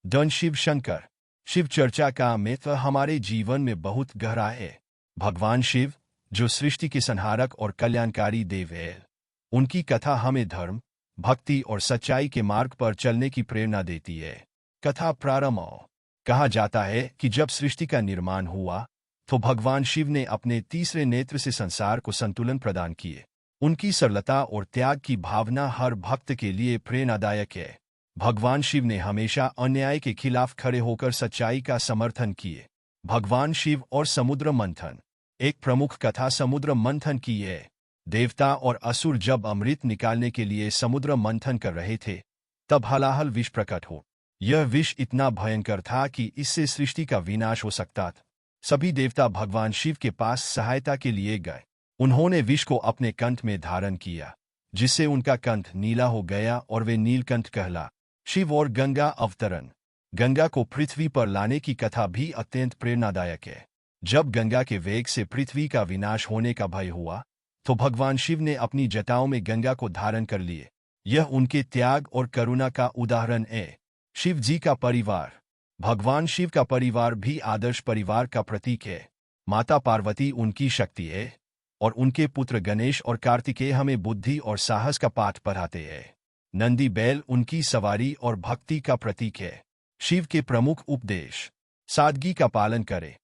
Done Shiv Shankar. Shiv चर्चा का महत्व हमारे जीवन में बहुत गहरा है। भगवान शिव, जो सृष्टि के संहारक और कल्याणकारी देव है, उनकी कथा हमें धर्म, भक्ति और सच्चाई के मार्ग पर चलने की प्रेरणा देती है। कथा प्रारंभ। कहा जाता है कि जब सृष्टि का निर्माण हुआ तो भगवान शिव ने अपने तीसरे नेत्र से संसार को संतुलन प्रदान किए। उनकी सरलता और त्याग की भावना हर भक्त के लिए प्रेरणादायक है। भगवान शिव ने हमेशा अन्याय के खिलाफ खड़े होकर सच्चाई का समर्थन किए। भगवान शिव और समुद्र मंथन। एक प्रमुख कथा समुद्र मंथन की है। देवता और असुर जब अमृत निकालने के लिए समुद्र मंथन कर रहे थे, तब हलाहल विष प्रकट हो। यह विष इतना भयंकर था कि इससे सृष्टि का विनाश हो सकता था। सभी देवता भगवान शिव के पास सहायता के लिए गए। उन्होंने विष को अपने कंठ में धारण किया, जिससे उनका कंठ नीला हो गया और वे नीलकंठ कहला। शिव और गंगा अवतरण। गंगा को पृथ्वी पर लाने की कथा भी अत्यंत प्रेरणादायक है। जब गंगा के वेग से पृथ्वी का विनाश होने का भय हुआ, तो भगवान शिव ने अपनी जटाओं में गंगा को धारण कर लिए। यह उनके त्याग और करुणा का उदाहरण है। शिव जी का परिवार। भगवान शिव का परिवार भी आदर्श परिवार का प्रतीक है। माता पार्वती उनकी शक्ति है, और उनके पुत्र गणेश और कार्तिकेय हमें बुद्धि और साहस का पाठ पढ़ाते हैं। नंदी बैल उनकी सवारी और भक्ति का प्रतीक है। शिव के प्रमुख उपदेश। सादगी का पालन करें।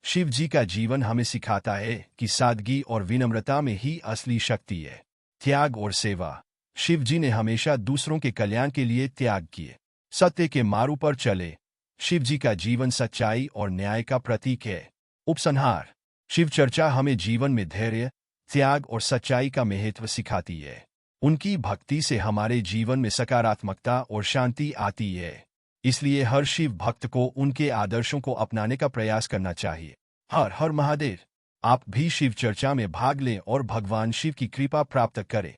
शिव जी का जीवन हमें सिखाता है कि सादगी और विनम्रता में ही असली शक्ति है। त्याग और सेवा। शिव जी ने हमेशा दूसरों के कल्याण के लिए त्याग किए। सत्य के मार्ग पर चले। शिव जी का जीवन सच्चाई और न्याय का प्रतीक है। उपसंहार। शिव चर्चा हमें जीवन में धैर्य, त्याग और सच्चाई का महत्व सिखाती है। उनकी भक्ति से हमारे जीवन में सकारात्मकता और शांति आती है। इसलिए हर शिव भक्त को उनके आदर्शों को अपनाने का प्रयास करना चाहिए। हर हर महादेव। आप भी शिव चर्चा में भाग लें और भगवान शिव की कृपा प्राप्त करें।